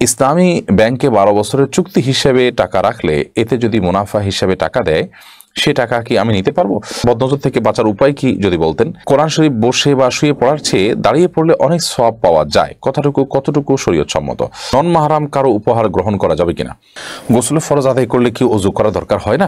ইসলামী ব্যাংকে 12 বছরের চুক্তি হিসেবে টাকা রাখলে এতে যদি মুনাফা হিসেবে টাকা দেয় সে টাকা কি আমি নিতে পারবো? বদনজর থেকে বাঁচার উপায় কি যদি বলতেন। কোরআন শরীফ বসে বা শুয়ে পড়ার চেয়ে দাঁড়িয়ে পড়লে অনেক সওয়াব পাওয়া যায়, কতটুকু শরীয়ত সম্মত? নন মাহরাম কারো উপহার গ্রহণ করা যাবে কিনা? গোসলের ফরজ আদায় করলে কি ওযু করা দরকার হয় না?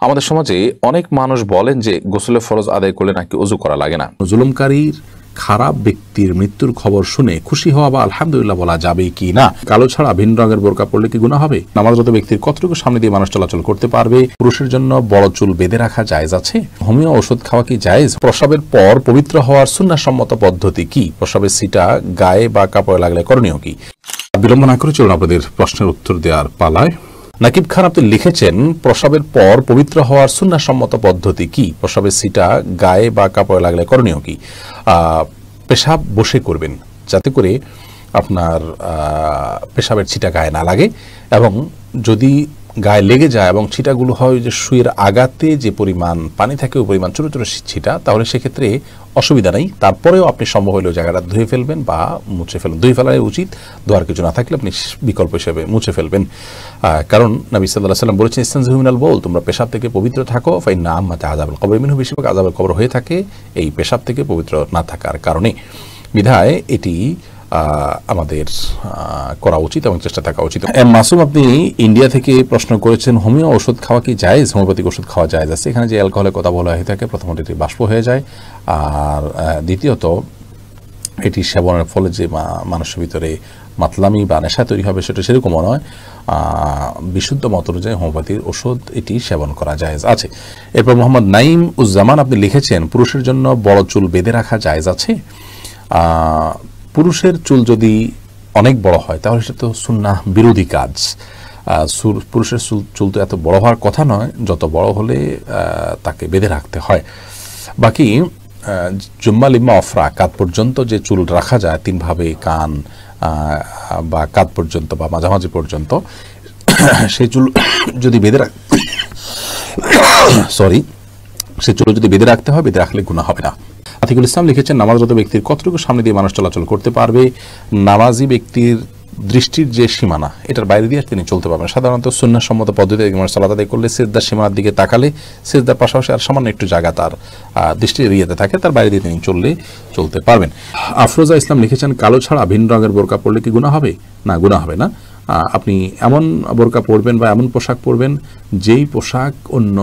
আমাদের সমাজে অনেক মানুষ বলেন যে গোসলের ফরজ আদায় করলে নাকি ওযু করা লাগে না। জুলুমকারীর খারাপ ব্যক্তির মৃত্যুর খবর শুনে খুশি হওয়া বা আলহামদুলিল্লাহ বলা যাবে কি না? কালো ছাড়া ভিন্ন রঙের বোরকা পড়লে কি গুনাহ হবে? নামাজরত ব্যক্তির কতটুকু সামনে দিয়ে মানুষ চলাচল করতে পারবে? পুরুষের জন্য বড় চুল বেঁধে রাখা জায়েজ আছে? হোমিও ওষুধ খাওয়া কি জায়েজ? প্রসবের পর পবিত্র হওয়ার সুন্নাহসম্মত পদ্ধতি কি? প্রসবের সিটা গায়ে বা কাপড়ে লাগলে করণীয় কি? বিলম্ব না করে চলুন আপনাদের প্রশ্নের উত্তর দেওয়ার পালায়। নাকিব খান আপনি লিখেছেন, প্রসবের পর পবিত্র হওয়ার সুন্নাহসম্মত পদ্ধতি কি? প্রসবের সিটা গায়ে বা কাপড়ে লাগলে করণীয় কি? পেশাব বসে করবেন যাতে করে আপনার পেশাবের ছিটা গায়ে না লাগে, এবং যদি গায়ে লেগে যায় এবং ছিটাগুলো হয় যে শুয়ের আগাতে যে পরিমাণ পানি থাকে ওই পরিমাণ ছোটো ছোটো ছিটা, তাহলে সেক্ষেত্রে অসুবিধা নেই। তারপরেও আপনি সম্ভব হলেও জায়গাটা ধুয়ে ফেলবেন বা মুছে ফেলবেন। ধুয়ে ফেলাই উচিত, ধোয়ার কিছু না থাকলে আপনি বিকল্প হিসেবে মুছে ফেলবেন। কারণ নবী সাল্লাল্লাহু আলাইহি ওয়াসাল্লাম বলেছেন, ইস্তানজিহু মিনাল বাউল, তোমরা পেশাব থেকে পবিত্র থাকো, ফাইন্না আম্মাতা আযাবুল কবর মিনহু, বেশিরভাগ আযাবের কবর হয়ে থাকে এই পেশাব থেকে পবিত্র না থাকার কারণে। বিধায় এটি আমাদের করা উচিত এবং চেষ্টা থাকা উচিত। মাসুম আপনি ইন্ডিয়া থেকে প্রশ্ন করেছেন, হোমিও ওষুধ খাওয়া কি জায়েজ? হোমিওপ্যাথিক ওষুধ খাওয়া জায়েজ আছে। এখানে যে অ্যালকোহলের কথা বলা হয়ে থাকে, প্রথমত এটি বাষ্প হয়ে যায়, আর দ্বিতীয়ত এটি সেবনের ফলে যে মানুষের ভিতরে মাতলামি বা নেশা তৈরি হবে সেটা সেরকমও নয়। বিশুদ্ধ মত অনুযায়ী হোমিওপ্যাথির ওষুধ এটি সেবন করা জায়েজ আছে। এরপর মোহাম্মদ নাইম উজ্জামান আপনি লিখেছেন, পুরুষের জন্য বড় চুল বেঁধে রাখা জায়েজ আছে? পুরুষের চুল যদি অনেক বড় হয় তাহলে সেটা তো সুন্নাহ বিরোধী কাজ। পুরুষের চুল তো এত বড় হওয়ার কথা নয়, যত বড় হলে তাকে বেঁধে রাখতে হয়। বাকি জুম্মা লিম্মা অফরা, কাঁধ পর্যন্ত যে চুল রাখা যায় তিনভাবে, কান বা কাঁধ পর্যন্ত বা মাঝামাঝি পর্যন্ত, সেই চুল যদি বেঁধে সেই চুল যদি বেঁধে রাখতে হয়, বেঁধে রাখলে গুনাহ হবে না। আতিকুল ইসলাম লিখেছেন, নামাজরত ব্যক্তির কতটুকু সামনে দিয়ে মানুষ চলাচল করতে পারবে? নামাজি ব্যক্তির দৃষ্টির যে সীমানা, এটার বাইরে দিয়ে তিনি চলতে পারবেন। সাধারণত সুন্নাহসম্মত পদ্ধতিতে সালাত আদায় করলে সিজদার সীমানার দিকে তাকালে সিজদার পাশাপাশি আর সামান্য একটু জায়গা তার দৃষ্টি এরিয়াতে থাকে, তার বাইরে দিয়ে তিনি চলতে পারবেন। আফরোজা ইসলাম লিখেছেন, কালো ছাড়া ভিন্ন রঙের বোরকা পরলে কি গুনাহ হবে? না, গুনাহ হবে না। আপনি এমন বোরকা পরবেন বা এমন পোশাক পরবেন যেই পোশাক অন্য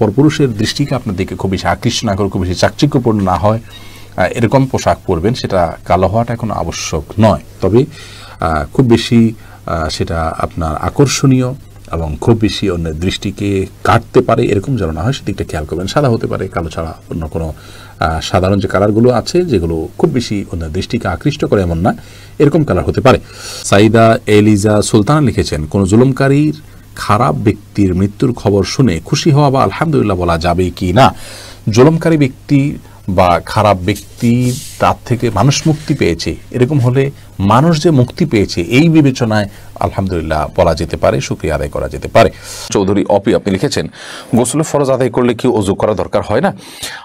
পরপুরুষের দৃষ্টিকে আপনার দিকে খুব বেশি আকৃষ্ট না করে, খুব বেশি চাকচিক্যপূর্ণ না হয়, এরকম পোশাক পরবেন। সেটা কালো হওয়াটা এখন আবশ্যক নয়, তবে খুব বেশি সেটা আপনার আকর্ষণীয় এবং খুব বেশি অন্যের দৃষ্টিকে কাটতে পারে এরকম যেন না হয়, সেদিকটা খেয়াল করবেন। সাদা হতে পারে, কালো ছাড়া অন্য কোনো সাধারণ যে কালারগুলো আছে যেগুলো খুব বেশি অন্যের দৃষ্টিকে আকৃষ্ট করে এমন না, এরকম কালার হতে পারে। সাইদা এলিজা সুলতানা লিখেছেন, কোনো জুলুমকারীর খারাপ ব্যক্তির মৃত্যুর খবর শুনে খুশি হওয়া বা আলহামদুলিল্লাহ বলা যাবে কি না? জুলুমকারী ব্যক্তি বা খারাপ ব্যক্তি, তার থেকে মানুষ মুক্তি পেয়েছে, এরকম হলে মানুষ যে মুক্তি পেয়েছে এই বিবেচনায় আলহামদুলিল্লাহ বলা যেতে পারে, শুকরিয়া আদায় করা যেতে পারে। চৌধুরী অপি আপনি লিখেছেন, গোসলের ফরজ আদায় করলে কি ওযু করা দরকার হয় না?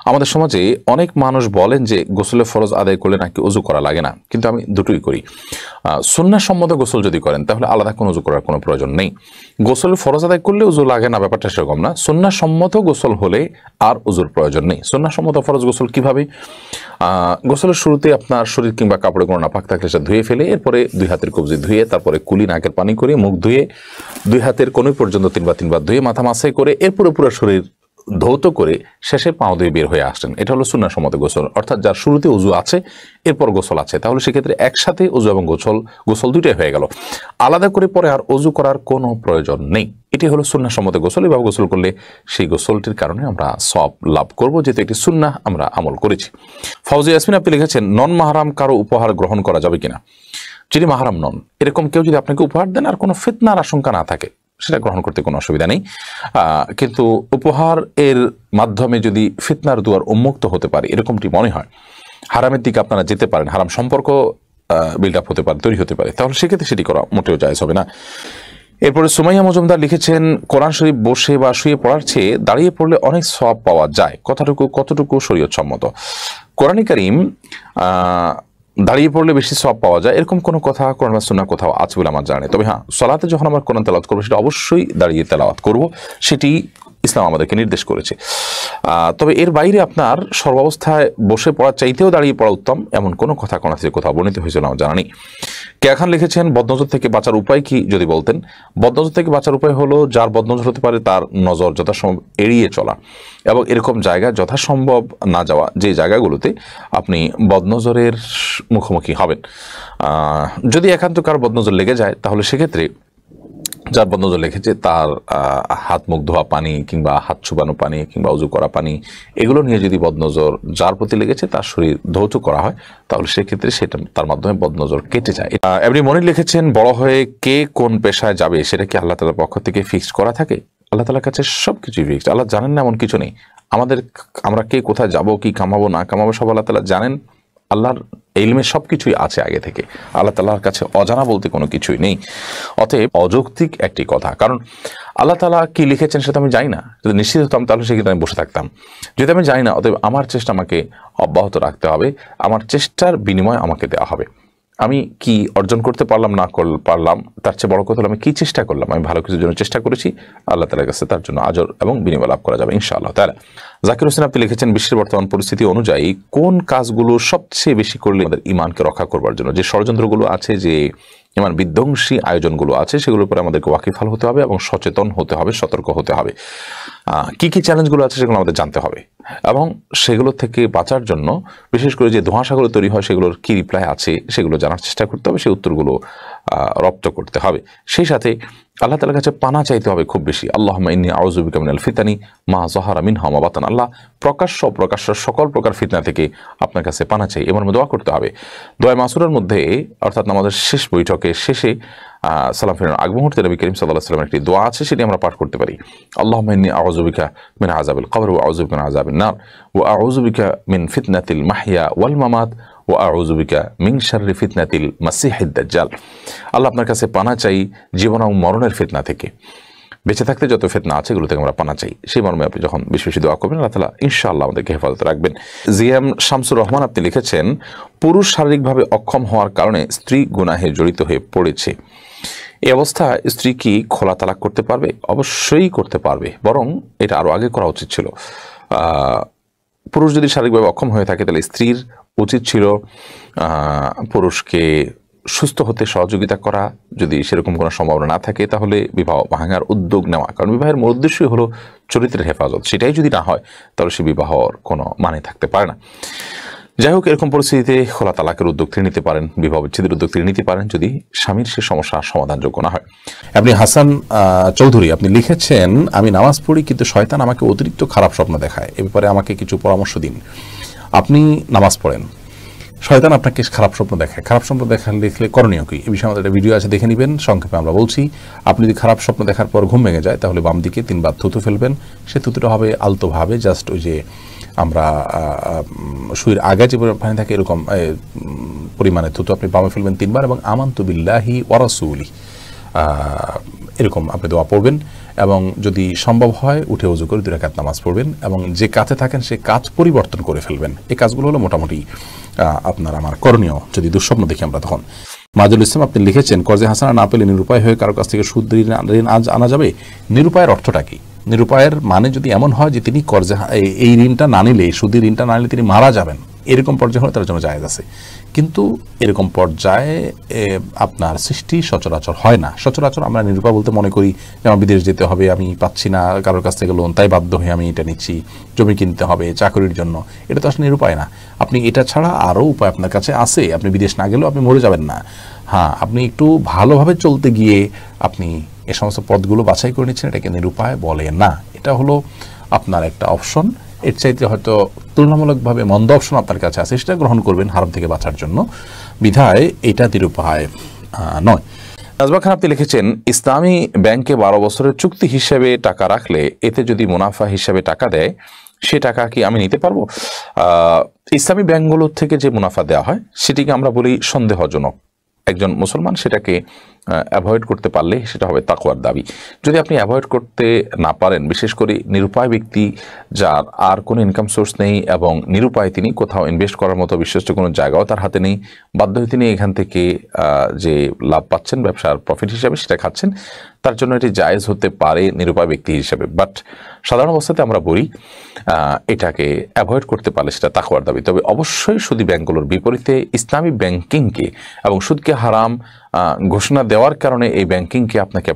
আমাদের সমাজে অনেক মানুষ বলেন যে গোসলের ফরজ আদায় করলে নাকি ওযু করা লাগে না, কিন্তু আমি দুটোই করি। সুন্নাহসম্মত গোসল যদি করেন তাহলে আলাদা কোনো ওযু করার কোনো প্রয়োজন নেই। গোসলের ফরজ আদায় করলে ওযু লাগে না, ব্যাপারটা সেরকম না। সুন্নাহসম্মত গোসল হলে আর ওযুর প্রয়োজন নেই। সুন্নাহসম্মত ফরজ গোসল কিভাবে? গোসলের শুরুতে আপনার শরীর কিংবা কাপড়ে কোনো নাপাক থাকলে সেটা ধুয়ে ফেলে, এরপরে 2 হাতের কবজি ধুয়ে, তারপরে কুলি নাকের পানি করে, মুখ ধুয়ে, 2 হাতের কনুই পর্যন্ত 3 বার ধুয়ে, মাথা মাসাই করে, এরপরে পুরো শরীর ধৌত করে শেষে পাও দিয়ে বের হয়ে আসছেন। এটা হলো সুন্নাহসম্মত গোসল, অর্থাৎ যার শুরুতে ওযু আছে এরপর গোসল আছে, তাহলে সেক্ষেত্রে একসাথে ওযু এবং গোসল দুইটাই হয়ে গেল। আলাদা করে পরে আর ওযু করার কোনো প্রয়োজন নেই। এটি হলো সুন্নাহসম্মত গোসল। এভাবে গোসল করলে সেই গোসলটির কারণে আমরা সওয়াব লাভ করব, যেহেতু একটি সুন্নাহ আমরা আমল করেছি। ফাউজিয়া ইয়াসমিন আপনি লিখেছেন, নন মাহরাম কারো উপহার গ্রহণ করা যাবে কিনা? যিনি মাহরাম নন এরকম কেউ যদি আপনাকে উপহার দেন আর কোনো ফিতনার আশঙ্কা না থাকে, সেটা গ্রহণ করতে কোনো অসুবিধা নেই। কিন্তু উপহার এর মাধ্যমে যদি ফিতনার দুয়ার উন্মুক্ত হতে পারে এরকমটি মনে হয়, হারামের দিকে আপনারা যেতে পারেন, হারাম সম্পর্ক বিল্ড আপ হতে পারে, তৈরি হতে পারে, তাহলে সেক্ষেত্রে সেটি করা মোটেও জায়েজ হবে না। এরপরে সুমাইয়া মজুমদার লিখেছেন, কোরআন শরীফ বসে বা শুয়ে পড়ার চেয়ে দাঁড়িয়ে পড়লে অনেক সওয়াব পাওয়া যায়, কতটুকু শরীয়ত সম্মত? কোরআনে কারীম দাঁড়িয়ে পড়লে বেশি সওয়াব পাওয়া যায় এরকম কোনো কথা কোরআন বা সুন্নাহ কোথাও আছে বলে আমার জানা নেই। তবে হ্যাঁ, সালাতে যখন আমরা কোরআন তেলাওয়াত করবো সেটা অবশ্যই দাঁড়িয়ে তেলাওয়াত করব, সেটি ইসলাম আমাদেরকে নির্দেশ করেছে। তবে এর বাইরে আপনার সর্বাবস্থায় বসে পড়ার চাইতেও দাঁড়িয়ে পড়া উত্তম এমন কোনো কথা কোন থেকে কোথাও বর্ণিত হয়েছিল আমার জানা নেই। কেয়া খান লিখেছেন, বদনজর থেকে বাঁচার উপায় কি যদি বলতেন। বদনজর থেকে বাঁচার উপায় হলো, যার বদনজর হতে পারে তার নজর যথাসম্ভব এড়িয়ে চলা এবং এরকম জায়গায় যথাসম্ভব না যাওয়া, যে জায়গাগুলোতে আপনি বদনজরের মুখোমুখি হবেন। যদি একান্ত কার বদনজর লেগে যায় তাহলে সেক্ষেত্রে যার বদনজর লেগেছে তার হাত মুখ ধোয়া পানি কিংবা হাত ছুবানো পানি কিংবা উজু করা পানি এগুলো নিয়ে যদি বদনজর যার প্রতি লেগেছে তার শরীর ধৌত করা হয় তাহলে সেক্ষেত্রে সেটা তার মাধ্যমে বদনজর কেটে যায়। এমনি মনির লিখেছেন, বড় হয়ে কে কোন পেশায় যাবে সেটা কি আল্লাহ তাআলার পক্ষ থেকে ফিক্সড করা থাকে? আল্লাহ তাআলার কাছে সবকিছুই ফিক্সড। আল্লাহ জানেন না এমন কিছু নেই। আমরা কে কোথায় যাব, কি কামাবো না কামাবো সব আল্লাহ তাআলা জানেন। আল্লাহর ইলমে সবকিছুই আছে আগে থেকে। আল্লাহ তাআলার কাছে অজানা বলতে কোনো কিছুই নেই। অতএব অযৌক্তিক একটি কথা, কারণ আল্লাহ তাআলা কি লিখেছেন সেটা আমি জানি না। যদি নিশ্চিত হতাম তাহলে সেক্ষেত্রে আমি বসে থাকতাম। যদি আমি জানি না, অতএব আমার চেষ্টা আমাকে অব্যাহত রাখতে হবে, আমার চেষ্টার বিনিময় আমাকে দেওয়া হবে। আমি কি অর্জন করতে পারলাম না পারলাম তার চেয়ে বড় কথা হলো আমি কি চেষ্টা করলাম। আমি ভালো কিছুর জন্য চেষ্টা করেছি, আল্লাহ তাআলার কাছে তার জন্য আজর এবং বিনিময় লাভ করা যাবে ইনশাআল্লাহ তাআলা। জাকির হোসেন আপনি লিখেছেন, বিশ্বের বর্তমান পরিস্থিতি অনুযায়ী কোন কাজগুলো সবচেয়ে বেশি করলে আমাদের ঈমানকে রক্ষা করবার জন্য, যে ষড়যন্ত্রগুলো আছে, যে ঈমান বিধ্বংসী আয়োজনগুলো আছে, সেগুলোর উপরে আমাদেরকে ওয়াকিফাল হতে হবে এবং সচেতন হতে হবে, সতর্ক হতে হবে। কি কি চ্যালেঞ্জগুলো আছে সেগুলো আমাদের জানতে হবে এবং সেগুলো থেকে বাঁচার জন্য বিশেষ করে যে ধোঁয়াশাগুলো তৈরি হয় সেগুলোর কি রিপ্লাই আছে সেগুলো জানার চেষ্টা করতে হবে, সেই উত্তরগুলো রপ্ত করতে হবে। সেই সাথে আল্লাহ তাআলার কাছে পানা চাইতে হবে খুব বেশি। আল্লাহুম্মা ইন্নী আউযু বিকা মিনাল ফিতানি মা যাহারা মিনহা ওয়া মা বাতান। আল্লাহ প্রকাশ্য সকল প্রকার ফিতনা থেকে আপনার কাছে পানা চাই, এমন দোয়া করতে হবে। দোয়া মাসুরার মধ্যে অর্থাৎ আমাদের শেষ বৈঠকে শেষে সালাম ফেরানোর আগ মুহূর্তে নবী করিম সাল্লাল্লাহু আলাইহি ওয়াসাল্লামের একটি দোয়া আছে, সেটি আমরা পাঠ করতে পারি। আল্লাহুম্মা ইন্নী আউযু বিকা মিন আযাবিল কবর ওয়া আউযু বিকা মিন আযাবিন নার ওয়া আউযু বিকা মিন ফিতনাতিল মাহইয়া ওয়াল মামাত ওয়া আউযু বিকা মিন শাররি ফিতনাতিল মাসিহিদ দাজ্জাল। আল্লাহ আপনার কাছে পানা চাই জীবন এবং মরণের ফিতনা থেকে। বেঁচে থাকতে যত ফিতনা আছে এগুলো থেকে আমরা পানা চাই। সেই মর্মে আপনি যখন বেশি বেশি দোয়া করবেন আল্লাহ তাআলা ইনশাআল্লাহ আমাদেরকে হেফাজতে রাখবেন। জিএম শামসুর রহমান আপনি লিখেছেন, পুরুষ শারীরিকভাবে অক্ষম হওয়ার কারণে স্ত্রী গুনাহে জড়িত হয়ে পড়েছে, এই অবস্থায় স্ত্রী কি খোলা তালাক করতে পারবে? অবশ্যই করতে পারবে, বরং এটা আরো আগে করা উচিত ছিল। পুরুষ যদি শারীরিকভাবে অক্ষম হয়ে থাকে তাহলে স্ত্রীর উচিত ছিল পুরুষকে সুস্থ হতে সহযোগিতা করা। যদি সেরকম কোনো সম্ভাবনা না থাকে তাহলে বিবাহ ভাঙার উদ্যোগ নেওয়া, কারণ বিবাহের মূল উদ্দেশ্যই হলো চরিত্রের হেফাজত। সেটাই যদি না হয় তাহলে সে বিবাহর কোনো মানে থাকতে পারে না। যাই হোক, এরকম পরিস্থিতিতে খোলা তালাকের উদ্যোগ তিনি নিতে পারেন, বিবাহ বিচ্ছেদের উদ্যোগ তিনি নিতে পারেন যদি স্বামীর সে সমস্যা সমাধানযোগ্য না হয়। আপনি হাসান চৌধুরী আপনি লিখেছেন, আমি নামাজ পড়ি কিন্তু শয়তান আমাকে অতিরিক্ত খারাপ স্বপ্ন দেখায়, এ ব্যাপারে আমাকে কিছু পরামর্শ দিন। আপনি নামাজ পড়েন, শয়তান আপনাকে খারাপ স্বপ্ন দেখায়, খারাপ স্বপ্ন দেখলে করণীয় কি? এই বিষয়ে আমাদের একটা ভিডিও আছে, দেখে নেবেন। সংক্ষেপে আমরা বলছি, আপনি যদি খারাপ স্বপ্ন দেখার পর ঘুম ভেঙে যায় তাহলে বাম দিকে 3 বার থুতু ফেলবেন। সে থুতুটা হবে আলতোভাবে, জাস্ট ওই যে আমরা শুয়ের আগে যে পানি থাকে এরকম পরিমাণে থুতু আপনি বামে ফেলবেন 3 বার এবং আমানতু বিল্লাহি ওয়া রাসূলি এরকম আপনি দোয়া পড়বেন। এবং যদি সম্ভব হয় উঠে ওযু করে 2 রাকাত নামাজ পড়বেন এবং যে কাজে থাকেন সে কাজ পরিবর্তন করে ফেলবেন। এই কাজগুলো হলো মোটামুটি আপনার আমার করণীয় যদি দুঃস্বপ্ন দেখি আমরা তখন। মাজুল ইসলাম আপনি লিখেছেন, কর্জে হাসানা না পেলে নিরুপায় হয়ে কারো কাছ থেকে সুদ ঋণ আনা যাবে? নিরুপায়ের অর্থটা কি? নিরুপায়ের মানে যদি এমন হয় যে তিনি কর্জে এই ঋণটা না নিলে, সুদের ঋণটা না নিলে তিনি মারা যাবেন, এরকম পর্যায়ে হলে তার জন্য জায়েজ আছে। কিন্তু এরকম পর্যায়ে আপনার সৃষ্টি সচরাচর হয় না। সচরাচর আমরা নিরুপায় বলতে মনে করি যে আমার বিদেশ যেতে হবে, আমি পাচ্ছি না কারোর কাছ থেকে লোন, তাই বাধ্য হয়ে আমি এটা নিচ্ছি, জমি কিনতে হবে চাকরির জন্য। এটা তো আসলে নিরুপায় না। আপনি এটা ছাড়া আরও উপায় আপনার কাছে আছে, আপনি বিদেশ না গেলেও আপনি মরে যাবেন না। হ্যাঁ, আপনি একটু ভালোভাবে চলতে গিয়ে আপনি এ সমস্ত পথগুলো বাছাই করে নিচ্ছেন, এটাকে নিরুপায় বলে না। এটা হলো আপনার একটা অপশন, এর চাইতে হয়তো তুলনামূলকভাবে মন্দ অপশন আপনার কাছে আছে, সেটা গ্রহণ করবেন হারাম থেকে বাঁচার জন্য। বিধায় এটা নিরুপায় নয়। নাজমা খান আপনি লিখেছেন, ইসলামী ব্যাংকে 12 বছরের চুক্তি হিসেবে টাকা রাখলে এতে যদি মুনাফা হিসেবে টাকা দেয় সে টাকা কি আমি নিতে পারবো? ইসলামী ব্যাংকগুলোর থেকে যে মুনাফা দেওয়া হয় সেটিকে আমরা বলি সন্দেহজনক। একজন মুসলমান সেটাকে অ্যাভয়েড করতে পারলে সেটা হবে তাকওয়ার দাবি। যদি আপনি অ্যাভয়েড করতে না পারেন, বিশেষ করে নিরুপায় ব্যক্তি যার আর কোনো ইনকাম সোর্স নেই এবং নিরুপায়, তিনি কোথাও ইনভেস্ট করার মতো বিশ্বস্ত কোনো জায়গাও তার হাতে নেই, বাধ্য হয়ে তিনি এখান থেকে যে লাভ পাচ্ছেন ব্যবসার প্রফিট হিসাবে সেটা খাচ্ছেন, তার জন্য এটি জায়েজ হতে পারে নিরুপায় ব্যক্তি হিসাবে। বাট সাধারণ অবস্থাতে আমরা বলি এটাকে অ্যাভয়েড করতে পারলে সেটা তাকওয়ার দাবি। তবে অবশ্যই সুদী ব্যাংকগুলোর বিপরীতে ইসলামী ব্যাংকিংকে এবং সুদকে হারাম ঘোষণা দেওয়ার কারণে এই ব্যাংকিংকে আপনাকে